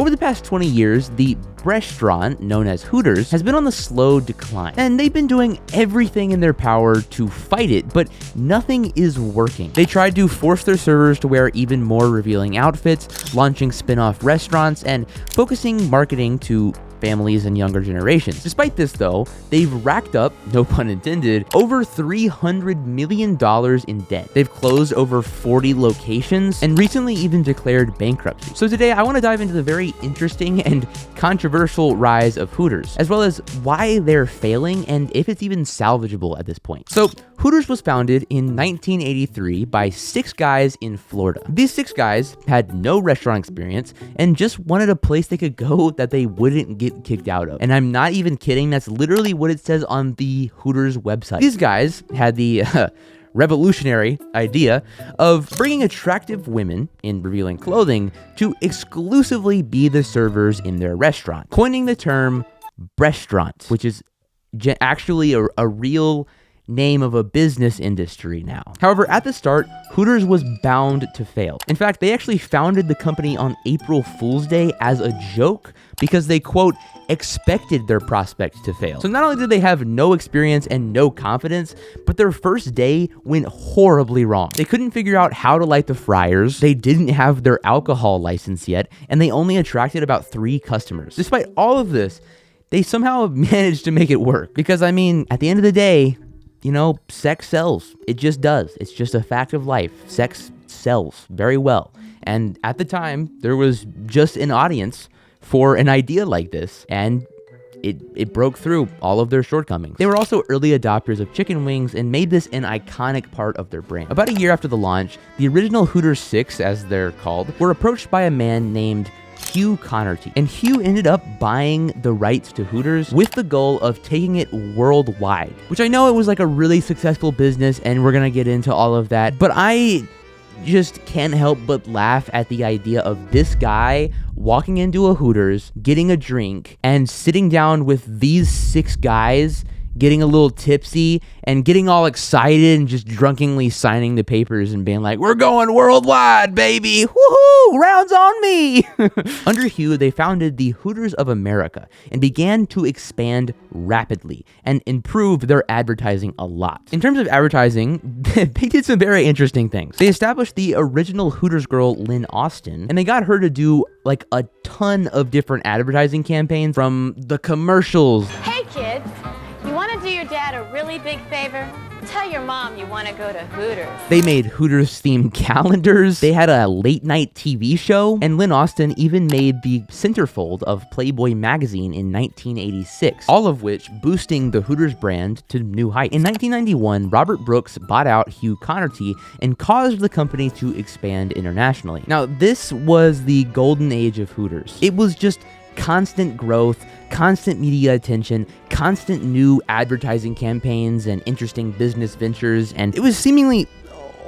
Over the past 20 years, the restaurant, known as Hooters, has been on the slow decline, and they've been doing everything in their power to fight it, but nothing is working. They tried to force their servers to wear even more revealing outfits, launching spin-off restaurants, and focusing marketing to families and younger generations. Despite this though, they've racked up, no pun intended, over $300 million in debt. They've closed over 40 locations and recently even declared bankruptcy. So today I want to dive into the very interesting and controversial rise of Hooters, as well as why they're failing and if it's even salvageable at this point. So Hooters was founded in 1983 by 6 guys in Florida. These 6 guys had no restaurant experience and just wanted a place they could go that they wouldn't get kicked out of. And I'm not even kidding, that's literally what it says on the Hooters website. These guys had the revolutionary idea of bringing attractive women in revealing clothing to exclusively be the servers in their restaurant, coining the term breastraunt, which is actually a real name of a business industry now. However, at the start, Hooters was bound to fail. In fact, they actually founded the company on April Fool's Day as a joke because they, quote, expected their prospects to fail. So not only did they have no experience and no confidence, but their first day went horribly wrong. They couldn't figure out how to light the fryers, they didn't have their alcohol license yet, and they only attracted about 3 customers. Despite all of this, they somehow managed to make it work. Because I mean, at the end of the day, you know, sex sells. It just does. It's just a fact of life. Sex sells very well. And at the time, there was just an audience for an idea like this, and it broke through all of their shortcomings. They were also early adopters of chicken wings and made this an iconic part of their brand. About a year after the launch, the original Hooters 6, as they're called, were approached by a man named Hugh Connerty, and Hugh ended up buying the rights to Hooters with the goal of taking it worldwide, which I know it was like a really successful business, and we're gonna get into all of that, but I just can't help but laugh at the idea of this guy walking into a Hooters, getting a drink, and sitting down with these 6 guys, getting a little tipsy and getting all excited and just drunkenly signing the papers and being like, we're going worldwide, baby. Woohoo, rounds on me. Under Hugh, they founded the Hooters of America and began to expand rapidly and improve their advertising a lot. In terms of advertising, they did some very interesting things. They established the original Hooters girl, Lynn Austin, and they got her to do like a ton of different advertising campaigns, from the commercials. Hey kids, you want to do your dad a really big favor? Tell your mom you want to go to Hooters. They made Hooters-themed calendars. They had a late-night TV show. And Lynn Austin even made the centerfold of Playboy magazine in 1986, all of which boosting the Hooters brand to new heights. In 1991, Robert Brooks bought out Hugh Connerty and caused the company to expand internationally. Now, this was the golden age of Hooters. It was just constant growth, constant media attention, constant new advertising campaigns and interesting business ventures, and it was seemingly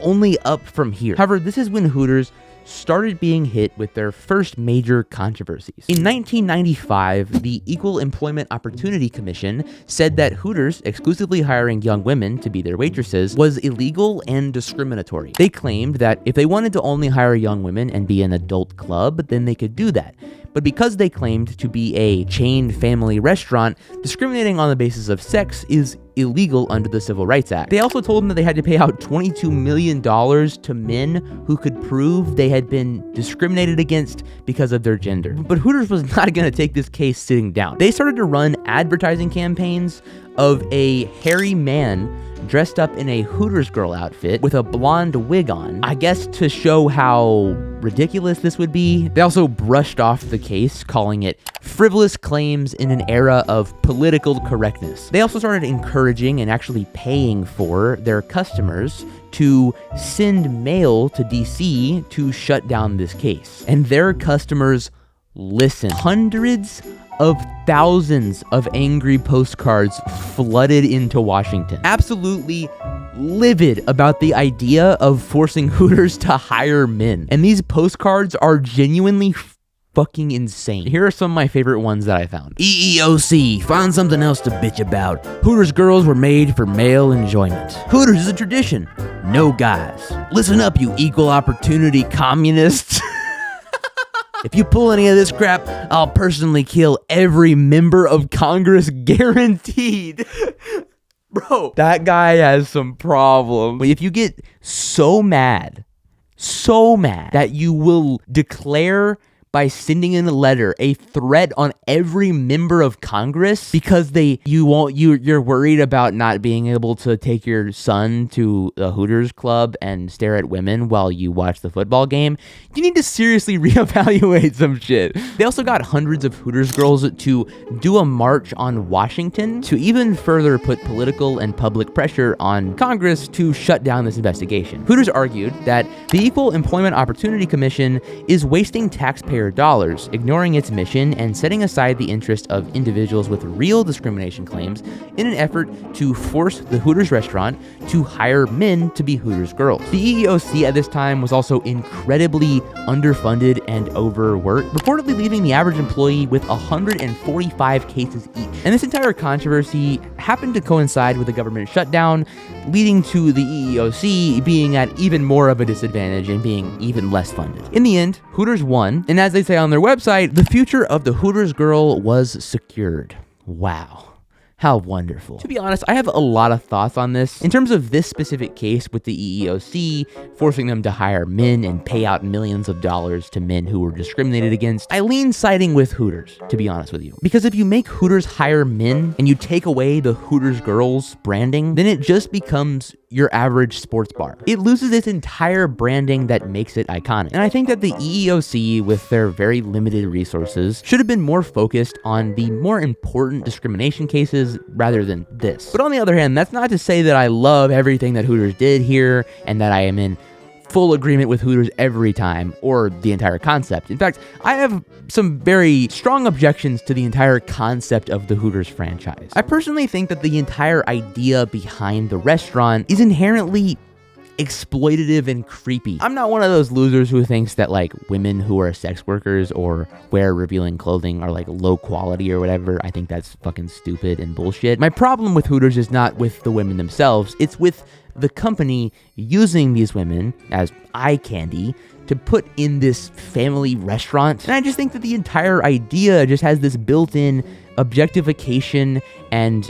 only up from here. However, this is when Hooters started being hit with their first major controversies. In 1995, the Equal Employment Opportunity Commission said that Hooters exclusively hiring young women to be their waitresses was illegal and discriminatory. They claimed that if they wanted to only hire young women and be an adult club, then they could do that. But because they claimed to be a chain family restaurant, discriminating on the basis of sex is illegal under the Civil Rights Act. They also told them that they had to pay out $22 million to men who could prove they had been discriminated against because of their gender. But Hooters was not going to take this case sitting down. They started to run advertising campaigns of a hairy man dressed up in a Hooters girl outfit with a blonde wig on, I guess to show how ridiculous this would be. They also brushed off the case, calling it frivolous claims in an era of political correctness. They also started encouraging and actually paying for their customers to send mail to DC to shut down this case. And their customers listened. Hundreds of thousands of angry postcards flooded into Washington, absolutely livid about the idea of forcing Hooters to hire men. And these postcards are genuinely fucking insane. Here are some of my favorite ones that I found. EEOC, find something else to bitch about. Hooters girls were made for male enjoyment. Hooters is a tradition. No guys. Listen up, you equal opportunity communists. If you pull any of this crap, I'll personally kill every member of Congress, guaranteed. Bro, that guy has some problems. If you get so mad that you will declare by sending in a letter a threat on every member of Congress because you're worried about not being able to take your son to a Hooters club and stare at women while you watch the football game, you need to seriously reevaluate some shit. They also got hundreds of Hooters girls to do a march on Washington to even further put political and public pressure on Congress to shut down this investigation. Hooters argued that the Equal Employment Opportunity Commission is wasting taxpayer dollars, ignoring its mission and setting aside the interest of individuals with real discrimination claims in an effort to force the Hooters restaurant to hire men to be Hooters girls. The EEOC at this time was also incredibly underfunded and overworked, reportedly leaving the average employee with 145 cases each. And this entire controversy happened to coincide with the government shutdown, leading to the EEOC being at even more of a disadvantage and being even less funded. In the end, Hooters won, and as they say on their website, the future of the Hooters girl was secured. Wow. How wonderful. To be honest, I have a lot of thoughts on this. In terms of this specific case with the EEOC, forcing them to hire men and pay out millions of dollars to men who were discriminated against, I lean siding with Hooters, to be honest with you. Because if you make Hooters hire men and you take away the Hooters girls branding, then it just becomes your average sports bar. It loses its entire branding that makes it iconic. And I think that the EEOC, with their very limited resources, should have been more focused on the more important discrimination cases rather than this. But on the other hand, that's not to say that I love everything that Hooters did here and that I am in full agreement with Hooters every time or the entire concept. In fact, I have some very strong objections to the entire concept of the Hooters franchise. I personally think that the entire idea behind the restaurant is inherently exploitative and creepy. I'm not one of those losers who thinks that like women who are sex workers or wear revealing clothing are like low quality or whatever. I think that's fucking stupid and bullshit. My problem with Hooters is not with the women themselves, it's with the company using these women as eye candy to put in this family restaurant. And I just think that the entire idea just has this built-in objectification and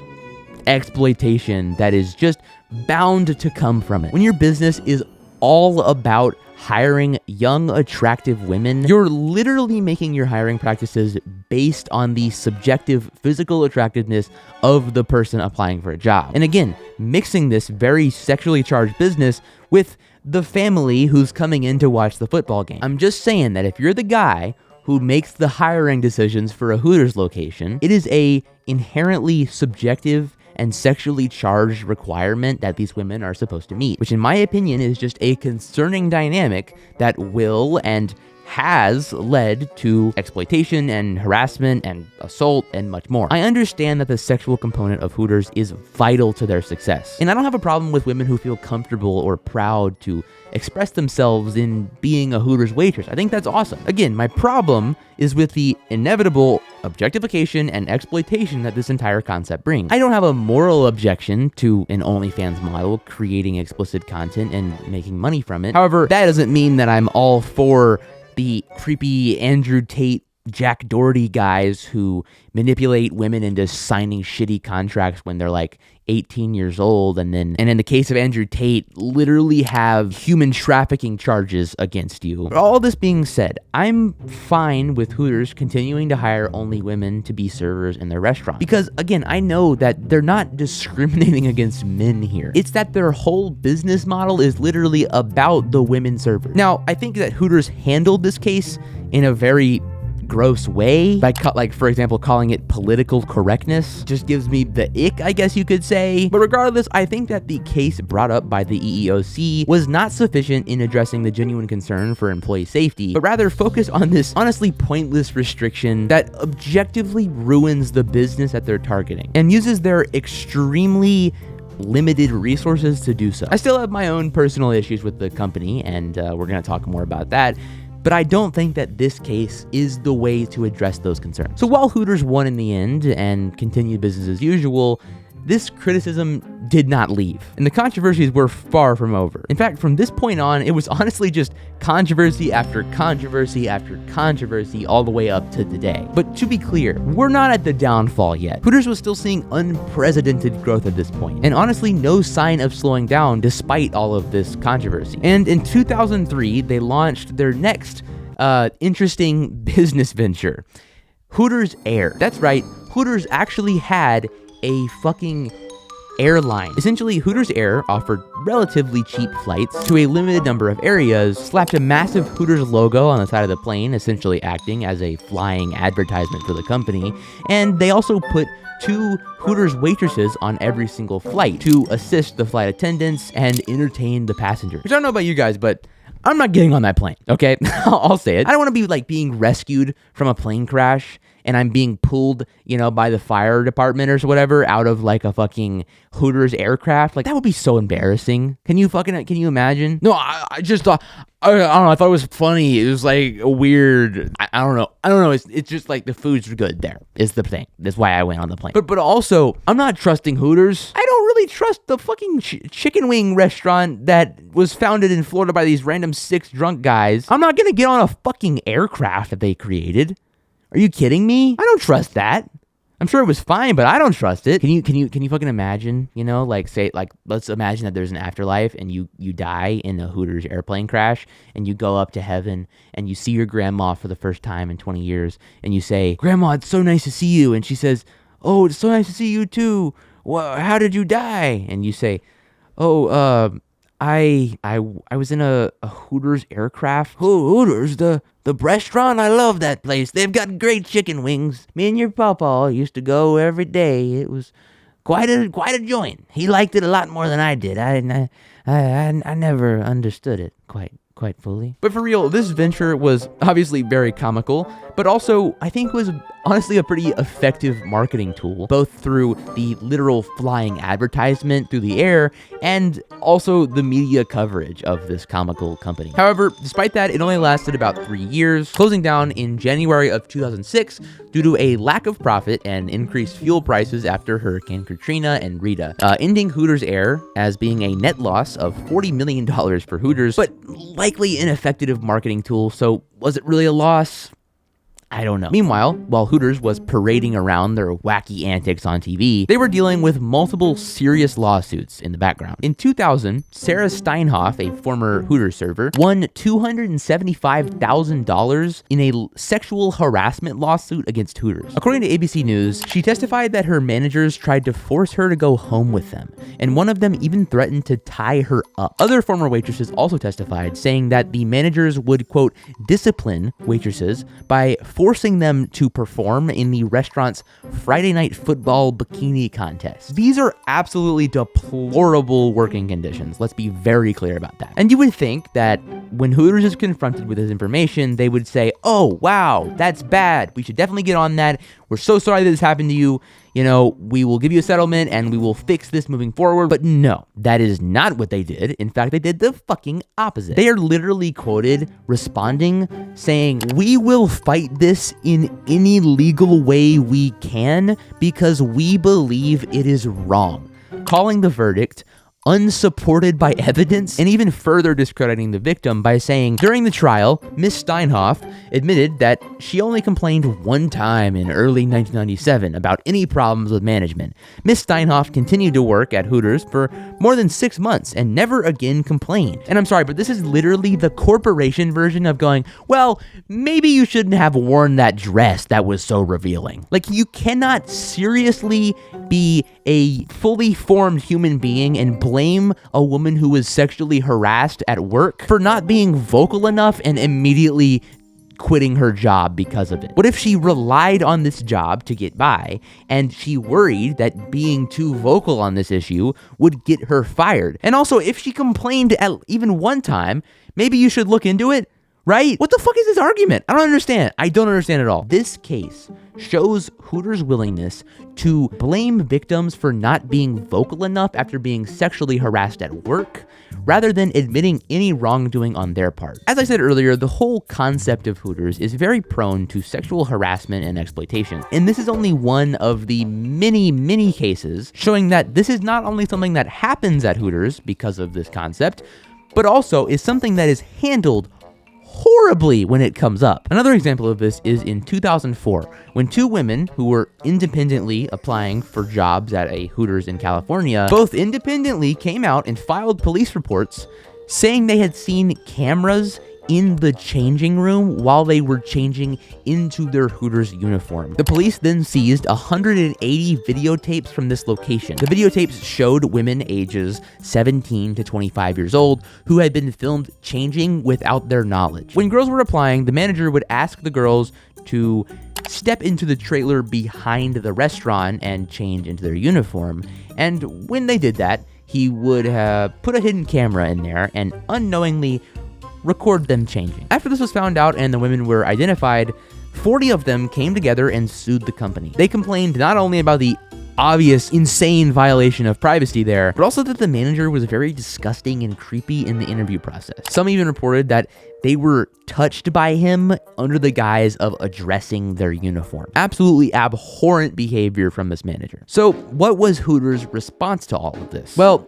exploitation that is just bound to come from it. When your business is all about hiring young, attractive women, you're literally making your hiring practices based on the subjective physical attractiveness of the person applying for a job. And again, mixing this very sexually charged business with the family who's coming in to watch the football game. I'm just saying that if you're the guy who makes the hiring decisions for a Hooters location, it is a inherently subjective and sexually charged requirement that these women are supposed to meet, which in my opinion is just a concerning dynamic that will and has led to exploitation and harassment and assault and much more. I understand that the sexual component of Hooters is vital to their success, and I don't have a problem with women who feel comfortable or proud to express themselves in being a Hooters waitress. I think that's awesome. Again, my problem is with the inevitable objectification and exploitation that this entire concept brings. I don't have a moral objection to an OnlyFans model creating explicit content and making money from it. However, that doesn't mean that I'm all for the creepy Andrew Tate, Jack Doherty guys who manipulate women into signing shitty contracts when they're like 18 years old, and in the case of Andrew Tate, literally have human trafficking charges against you. All this being said, I'm fine with Hooters continuing to hire only women to be servers in their restaurant. Because again, I know that they're not discriminating against men here. It's that their whole business model is literally about the women servers. Now, I think that Hooters handled this case in a very gross way by for example calling it political correctness just gives me the ick, I guess you could say. But regardless, I think that the case brought up by the EEOC was not sufficient in addressing the genuine concern for employee safety, but rather focused on this honestly pointless restriction that objectively ruins the business that they're targeting and uses their extremely limited resources to do so. I still have my own personal issues with the company, and we're going to talk more about that. But I don't think that this case is the way to address those concerns. So while Hooters won in the end and continued business as usual, this criticism did not leave. And the controversies were far from over. In fact, from this point on, it was honestly just controversy after controversy after controversy all the way up to today. But to be clear, we're not at the downfall yet. Hooters was still seeing unprecedented growth at this point, and honestly no sign of slowing down despite all of this controversy. And in 2003, they launched their next interesting business venture, Hooters Air. That's right, Hooters actually had a fucking airline. Essentially, Hooters Air offered relatively cheap flights to a limited number of areas, slapped a massive Hooters logo on the side of the plane, essentially acting as a flying advertisement for the company, and they also put 2 Hooters waitresses on every single flight to assist the flight attendants and entertain the passengers. Which I don't know about you guys, but I'm not getting on that plane, okay? I'll say it. I don't want to be like being rescued from a plane crash and I'm being pulled, by the fire department or whatever out of like a fucking Hooters aircraft. Like that would be so embarrassing. Can you imagine? No, I just thought, I don't know. I thought it was funny. It was like a weird, I don't know. It's just like the food's good there is the thing. That's why I went on the plane. But also, I'm not trusting Hooters. I don't really trust the fucking chicken wing restaurant that was founded in Florida by these random 6 drunk guys. I'm not gonna get on a fucking aircraft that they created. Are you kidding me? I don't trust that. I'm sure it was fine, but I don't trust it. Can you fucking imagine, let's imagine that there's an afterlife and you die in a Hooters airplane crash and you go up to heaven and you see your grandma for the first time in 20 years and you say, "Grandma, it's so nice to see you." And she says, "Oh, it's so nice to see you too. Well, how did you die?" And you say, "Oh, I was in a Hooters aircraft." Hooters, the restaurant? I love that place. They've got great chicken wings. Me and your papa used to go every day. It was quite a joint. He liked it a lot more than I did. I never understood it quite fully. But for real, this venture was obviously very comical, but also I think was honestly a pretty effective marketing tool, both through the literal flying advertisement through the air and also the media coverage of this comical company. However, despite that, it only lasted about 3 years, closing down in January of 2006 due to a lack of profit and increased fuel prices after Hurricane Katrina and Rita, ending Hooters Air as being a net loss of $40 million for Hooters, but likely an effective marketing tool. So was it really a loss? I don't know. Meanwhile, while Hooters was parading around their wacky antics on TV, they were dealing with multiple serious lawsuits in the background. In 2000, Sarah Steinhoff, a former Hooters server, won $275,000 in a sexual harassment lawsuit against Hooters. According to ABC News, she testified that her managers tried to force her to go home with them, and one of them even threatened to tie her up. Other former waitresses also testified, saying that the managers would, quote, discipline waitresses by forcing them to perform in the restaurant's Friday night football bikini contest. These are absolutely deplorable working conditions. Let's be very clear about that. And you would think that when Hooters is confronted with this information, they would say, "Oh, wow, that's bad. We should definitely get on that. We're so sorry that this happened to you. We will give you a settlement and we will fix this moving forward." But no, that is not what they did. In fact, they did the fucking opposite. They are literally quoted responding, saying, "We will fight this in any legal way we can because we believe it is wrong," calling the verdict unsupported by evidence, and even further discrediting the victim by saying, during the trial, Miss Steinhoff admitted that she only complained one time in early 1997 about any problems with management. Miss Steinhoff continued to work at Hooters for more than 6 months and never again complained. And I'm sorry, but this is literally the corporation version of going, well, maybe you shouldn't have worn that dress that was so revealing. Like, you cannot seriously be a fully formed human being and blame a woman who was sexually harassed at work for not being vocal enough and immediately quitting her job because of it. What if she relied on this job to get by and she worried that being too vocal on this issue would get her fired? And also, if she complained at even one time, maybe you should look into it, right? What the fuck is this argument? I don't understand. I don't understand at all. This case shows Hooters' willingness to blame victims for not being vocal enough after being sexually harassed at work, rather than admitting any wrongdoing on their part. As I said earlier, the whole concept of Hooters is very prone to sexual harassment and exploitation. And this is only one of the many, many cases showing that this is not only something that happens at Hooters because of this concept, but also is something that is handled horribly when it comes up. Another example of this is in 2004, when two women who were independently applying for jobs at a Hooters in California, both independently came out and filed police reports saying they had seen cameras in the changing room while they were changing into their Hooters uniform. The police then seized 180 videotapes from this location. The videotapes showed women ages 17 to 25 years old who had been filmed changing without their knowledge. When girls were applying, the manager would ask the girls to step into the trailer behind the restaurant and change into their uniform. And when they did that, he would put a hidden camera in there and unknowingly record them changing. After this was found out and the women were identified, 40 of them came together and sued the company. They complained not only about the obvious, insane violation of privacy there, but also that the manager was very disgusting and creepy in the interview process. Some even reported that they were touched by him under the guise of addressing their uniform. Absolutely abhorrent behavior from this manager. So what was Hooters' response to all of this? Well,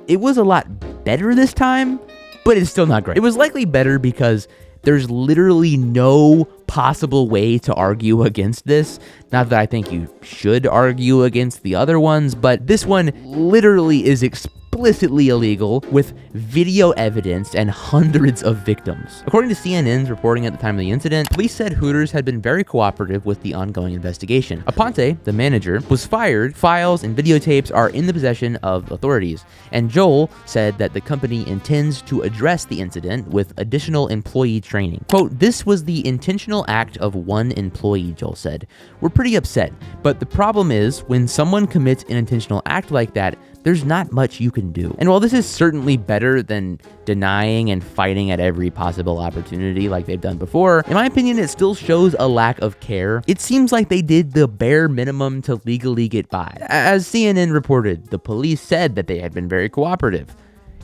it was a lot better this time, but it's still not great. It was likely better because there's literally no possible way to argue against this. Not that I think you should argue against the other ones, but this one literally is explicitly illegal with video evidence and hundreds of victims. According to CNN's reporting at the time of the incident, police said Hooters had been very cooperative with the ongoing investigation. Aponte, the manager, was fired. Files and videotapes are in the possession of authorities. And Joel said that the company intends to address the incident with additional employee training. Quote, "This was the intentional act of one employee," Joel said. "We're pretty upset, but the problem is when someone commits an intentional act like that, there's not much you can do." And while this is certainly better than denying and fighting at every possible opportunity like they've done before, in my opinion, it still shows a lack of care. It seems like they did the bare minimum to legally get by. As CNN reported, the police said that they had been very cooperative.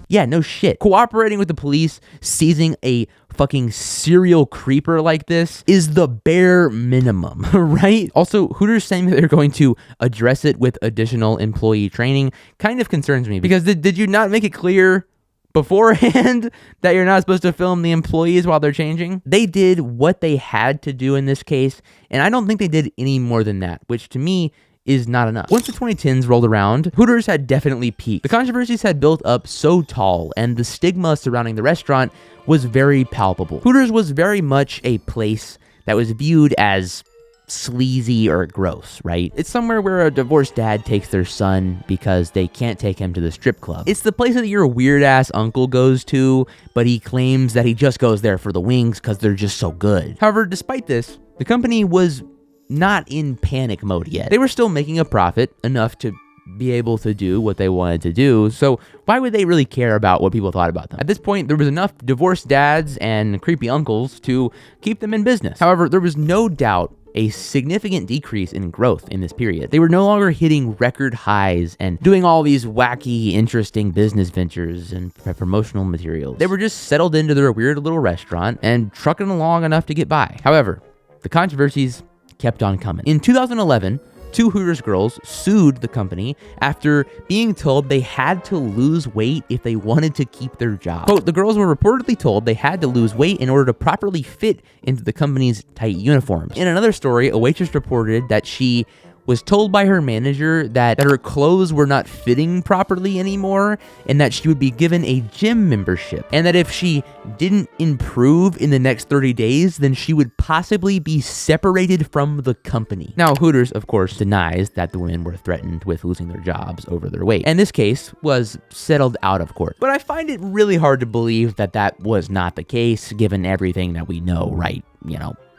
Yeah, no shit. Cooperating with the police, seizing a fucking serial creeper like this is the bare minimum, right? Also, Hooters saying that they're going to address it with additional employee training kind of concerns me because did you not make it clear beforehand that you're not supposed to film the employees while they're changing? They did what they had to do in this case, and I don't think they did any more than that, which to me is not enough. Once the 2010s rolled around, Hooters had definitely peaked. The controversies had built up so tall, and the stigma surrounding the restaurant was very palpable. Hooters was very much a place that was viewed as sleazy or gross, right? It's somewhere where a divorced dad takes their son because they can't take him to the strip club. It's the place that your weird-ass uncle goes to, but he claims that he just goes there for the wings because they're just so good. However, despite this, the company was not in panic mode yet. They were still making a profit enough to be able to do what they wanted to do, so why would they really care about what people thought about them? At this point, there was enough divorced dads and creepy uncles to keep them in business. However, there was no doubt a significant decrease in growth in this period. They were no longer hitting record highs and doing all these wacky, interesting business ventures and promotional materials. They were just settled into their weird little restaurant and trucking along enough to get by. However, the controversies kept on coming. In 2011, two Hooters girls sued the company after being told they had to lose weight if they wanted to keep their job. Quote, "The girls were reportedly told they had to lose weight in order to properly fit into the company's tight uniforms." In another story, a waitress reported that she was told by her manager that her clothes were not fitting properly anymore and that she would be given a gym membership, and that if she didn't improve in the next 30 days, then she would possibly be separated from the company. Now, Hooters, of course, denies that the women were threatened with losing their jobs over their weight, and this case was settled out of court. But I find it really hard to believe that that was not the case, given everything that we know right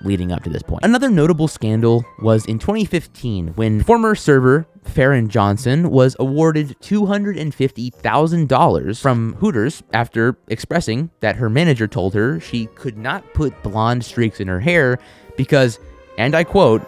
leading up to this point. Another notable scandal was in 2015 when former server Farron Johnson was awarded $250,000 from Hooters after expressing that her manager told her she could not put blonde streaks in her hair because, and I quote,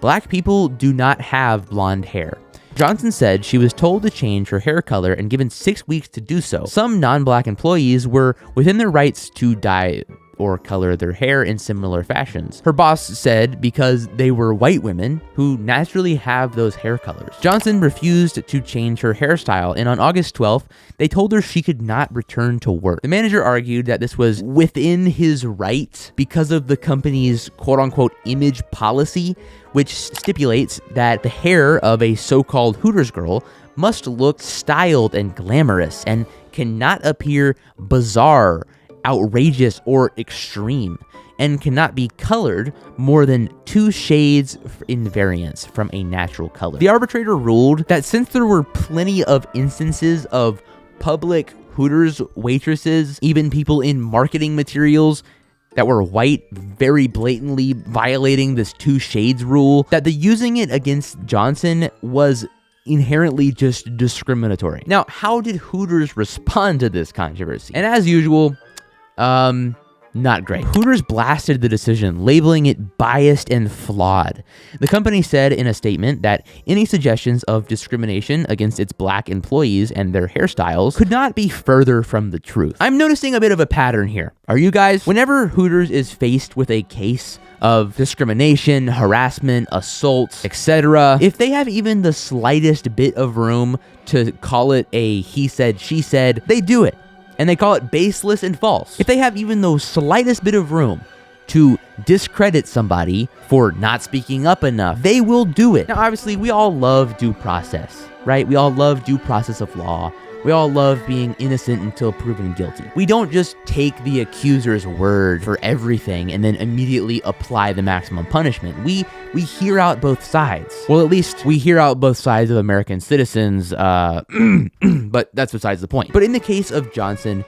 "Black people do not have blonde hair." Johnson said she was told to change her hair color and given 6 weeks to do so. Some non-black employees were within their rights to dye or color their hair in similar fashions. Her boss said because they were white women who naturally have those hair colors. Johnson refused to change her hairstyle, and on August 12th, they told her she could not return to work. The manager argued that this was within his right because of the company's quote-unquote image policy, which stipulates that the hair of a so-called Hooters girl must look styled and glamorous and cannot appear bizarre, outrageous, or extreme, and cannot be colored more than 2 shades in variance from a natural color. The arbitrator ruled that since there were plenty of instances of public Hooters waitresses, even people in marketing materials that were white, very blatantly violating this 2 shades rule, that the using it against Johnson was inherently just discriminatory. Now, how did Hooters respond to this controversy? And as usual, not great. Hooters blasted the decision, labeling it biased and flawed. The company said in a statement that any suggestions of discrimination against its black employees and their hairstyles could not be further from the truth. I'm noticing a bit of a pattern here. Are you guys? Whenever Hooters is faced with a case of discrimination, harassment, assaults, etc., if they have even the slightest bit of room to call it a he said, she said, they do it. And they call it baseless and false. If they have even the slightest bit of room to discredit somebody for not speaking up enough, they will do it. Now, obviously, we all love due process, right? We all love due process of law. We all love being innocent until proven guilty. We don't just take the accuser's word for everything and then immediately apply the maximum punishment. We hear out both sides. Well, at least we hear out both sides of American citizens, but that's besides the point. But in the case of Johnson,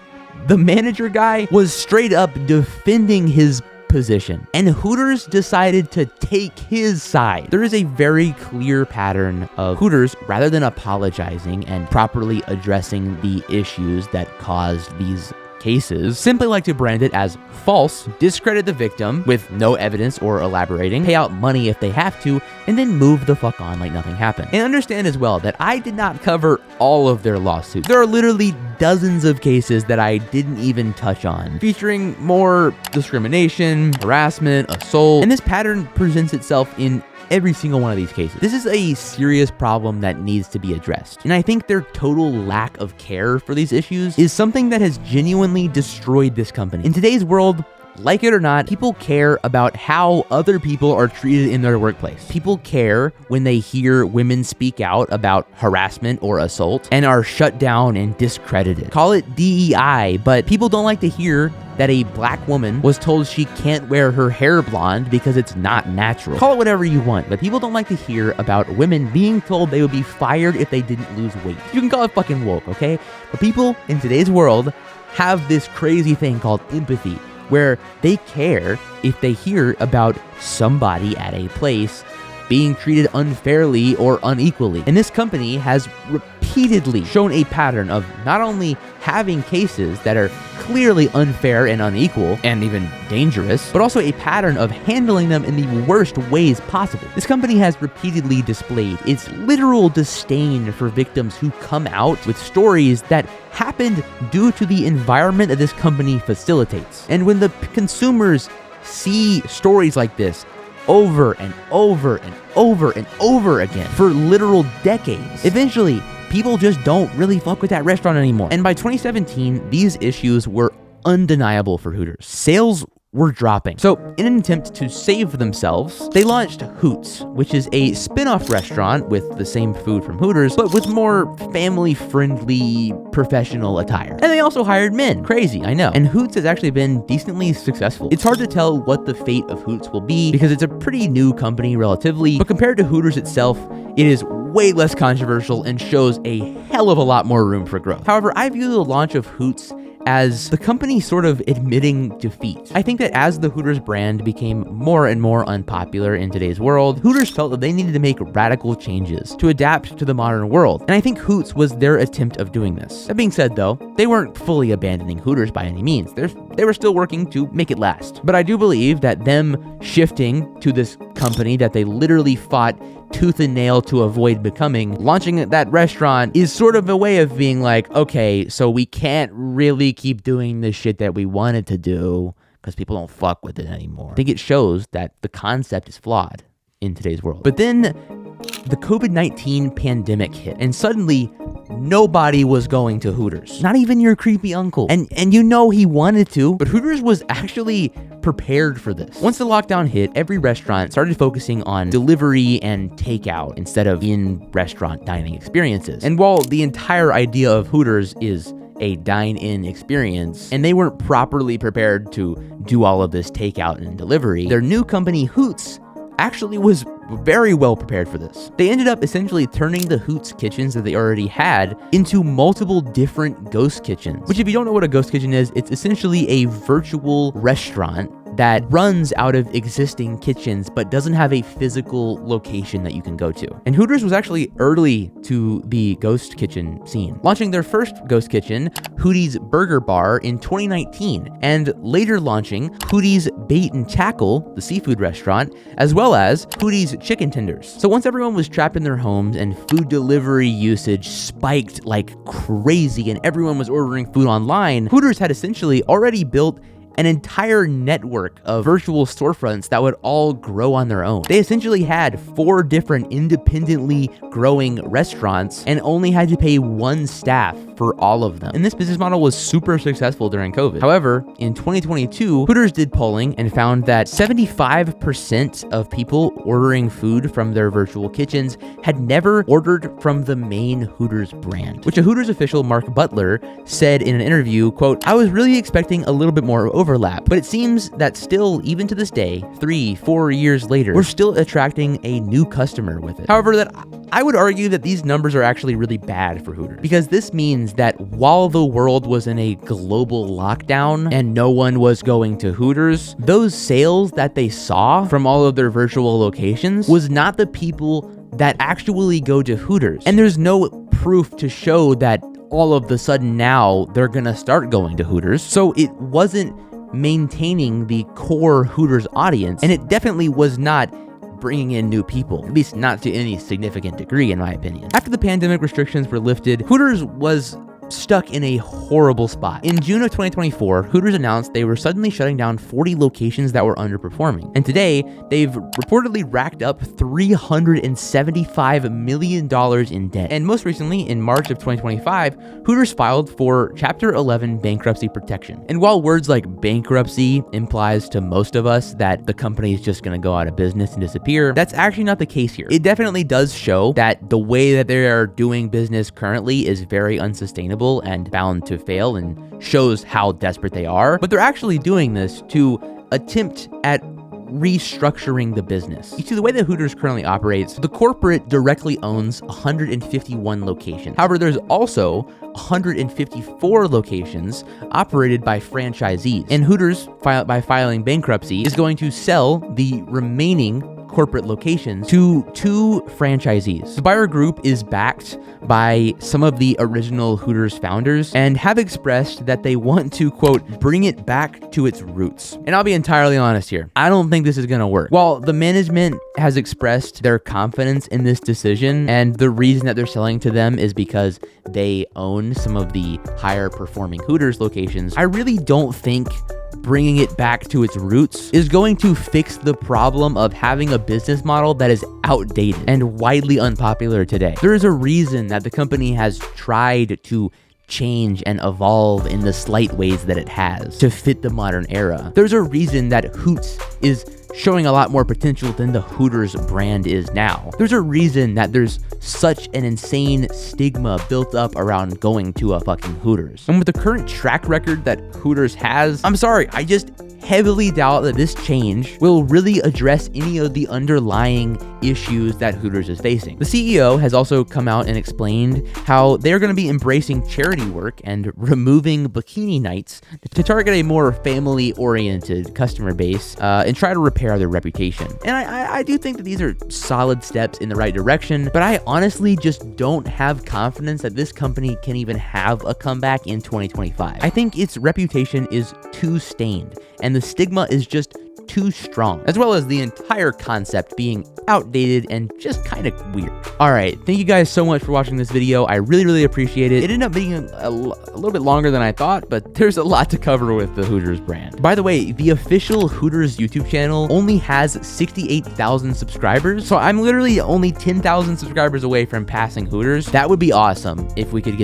the manager guy was straight up defending his position, and Hooters decided to take his side. There is a very clear pattern of Hooters, rather than apologizing and properly addressing the issues that caused these cases, simply like to brand it as false, discredit the victim with no evidence or elaborating, pay out money if they have to, and then move the fuck on like nothing happened. And understand as well that I did not cover all of their lawsuits. There are literally dozens of cases that I didn't even touch on, featuring more discrimination, harassment, assault, and this pattern presents itself in every single one of these cases. This is a serious problem that needs to be addressed. And I think their total lack of care for these issues is something that has genuinely destroyed this company. In today's world, like it or not, people care about how other people are treated in their workplace. People care when they hear women speak out about harassment or assault and are shut down and discredited. Call it DEI, but people don't like to hear that a black woman was told she can't wear her hair blonde because it's not natural. Call it whatever you want, but people don't like to hear about women being told they would be fired if they didn't lose weight. You can call it fucking woke, okay? But people in today's world have this crazy thing called empathy, where they care if they hear about somebody at a place being treated unfairly or unequally. And this company has repeatedly shown a pattern of not only having cases that are clearly unfair and unequal and even dangerous, but also a pattern of handling them in the worst ways possible. This company has repeatedly displayed its literal disdain for victims who come out with stories that happened due to the environment that this company facilitates. And when the consumers see stories like this over and over and over and over again for literal decades, eventually people just don't really fuck with that restaurant anymore. And by 2017, these issues were undeniable for Hooters. Sales were dropping. So in an attempt to save themselves, they launched Hoots, which is a spin-off restaurant with the same food from Hooters, but with more family-friendly professional attire. And they also hired men. Crazy, I know. And Hoots has actually been decently successful. It's hard to tell what the fate of Hoots will be because it's a pretty new company relatively, but compared to Hooters itself, it is way less controversial and shows a hell of a lot more room for growth. However, I view the launch of Hoots as the company sort of admitting defeat. I think that as the Hooters brand became more and more unpopular in today's world, Hooters felt that they needed to make radical changes to adapt to the modern world, and I think Hoots was their attempt of doing this. That being said though, they weren't fully abandoning Hooters by any means. They were still working to make it last. But I do believe that them shifting to this company that they literally fought tooth and nail to avoid becoming, launching that restaurant is sort of a way of being like, okay, so we can't really keep doing the shit that we wanted to do because people don't fuck with it anymore. I think it shows that the concept is flawed in today's world. But then the COVID-19 pandemic hit, and suddenly nobody was going to Hooters. Not even your creepy uncle. And you know he wanted to, but Hooters was actually prepared for this. Once the lockdown hit, every restaurant started focusing on delivery and takeout instead of in-restaurant dining experiences. And while the entire idea of Hooters is a dine-in experience, and they weren't properly prepared to do all of this takeout and delivery, their new company, Hoots, actually was very well prepared for this. They ended up essentially turning the Hoots kitchens that they already had into multiple different ghost kitchens, which if you don't know what a ghost kitchen is, it's essentially a virtual restaurant that runs out of existing kitchens but doesn't have a physical location that you can go to. And Hooters was actually early to the ghost kitchen scene, launching their first ghost kitchen, Hooties Burger Bar, in 2019, and later launching Hooties Bait and Tackle, the seafood restaurant, as well as Hooties Chicken Tenders. So once everyone was trapped in their homes and food delivery usage spiked like crazy and everyone was ordering food online, Hooters had essentially already built an entire network of virtual storefronts that would all grow on their own. They essentially had 4 different independently growing restaurants and only had to pay 1 staff for all of them. And this business model was super successful during COVID. However, in 2022, Hooters did polling and found that 75% of people ordering food from their virtual kitchens had never ordered from the main Hooters brand, which a Hooters official, Mark Butler, said in an interview, quote, "I was really expecting a little bit more overlap, but it seems that still, even to this day, 3-4 years later, we're still attracting a new customer with it." However, that I would argue that these numbers are actually really bad for Hooters, because this means that while the world was in a global lockdown and no one was going to Hooters, those sales that they saw from all of their virtual locations was not the people that actually go to Hooters. And there's no proof to show that all of the sudden now they're gonna start going to Hooters. So it wasn't maintaining the core Hooters audience, and it definitely was not bringing in new people, at least not to any significant degree, in my opinion. After the pandemic restrictions were lifted, Hooters was stuck in a horrible spot. In June of 2024, Hooters announced they were suddenly shutting down 40 locations that were underperforming. And today, they've reportedly racked up $375 million in debt. And most recently, in March of 2025, Hooters filed for Chapter 11 bankruptcy protection. And while words like bankruptcy implies to most of us that the company is just gonna go out of business and disappear, that's actually not the case here. It definitely does show that the way that they are doing business currently is very unsustainable and bound to fail, and shows how desperate they are. But they're actually doing this to attempt at restructuring the business. You see, the way that Hooters currently operates, the corporate directly owns 151 locations. However, there's also 154 locations operated by franchisees. And Hooters, by filing bankruptcy, is going to sell the remaining corporate locations to 2 franchisees. The buyer group is backed by some of the original Hooters founders and have expressed that they want to, quote, bring it back to its roots. And I'll be entirely honest here, I don't think this is gonna work. While the management has expressed their confidence in this decision, and the reason that they're selling to them is because they own some of the higher performing Hooters locations, I really don't think bringing it back to its roots is going to fix the problem of having a business model that is outdated and widely unpopular today. There is a reason that the company has tried to change and evolve in the slight ways that it has to fit the modern era. There's a reason that Hoots is showing a lot more potential than the Hooters brand is now. There's a reason that there's such an insane stigma built up around going to a fucking Hooters. And with the current track record that Hooters has, I'm sorry, I just heavily doubt that this change will really address any of the underlying issues that Hooters is facing. The CEO has also come out and explained how they're going to be embracing charity work and removing bikini nights to target a more family-oriented customer base and try to repair their reputation. And I do think that these are solid steps in the right direction, but I honestly just don't have confidence that this company can even have a comeback in 2025. I think its reputation is too stained, and the stigma is just too strong, as well as the entire concept being outdated and just kind of weird. All right, thank you guys so much for watching this video. I really appreciate it. It ended up being a little bit longer than I thought, but there's a lot to cover with the Hooters brand. By the way, the official Hooters YouTube channel only has 68,000 subscribers, so I'm literally only 10,000 subscribers away from passing Hooters. That would be awesome if we could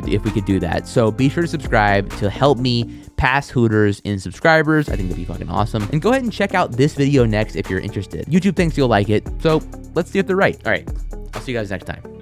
do that. So be sure to subscribe to help me pass Hooters in subscribers. I think that'd be fucking awesome. And go ahead and check out this video next if you're interested. YouTube thinks you'll like it, so let's see if they're right. All right, I'll see you guys next time.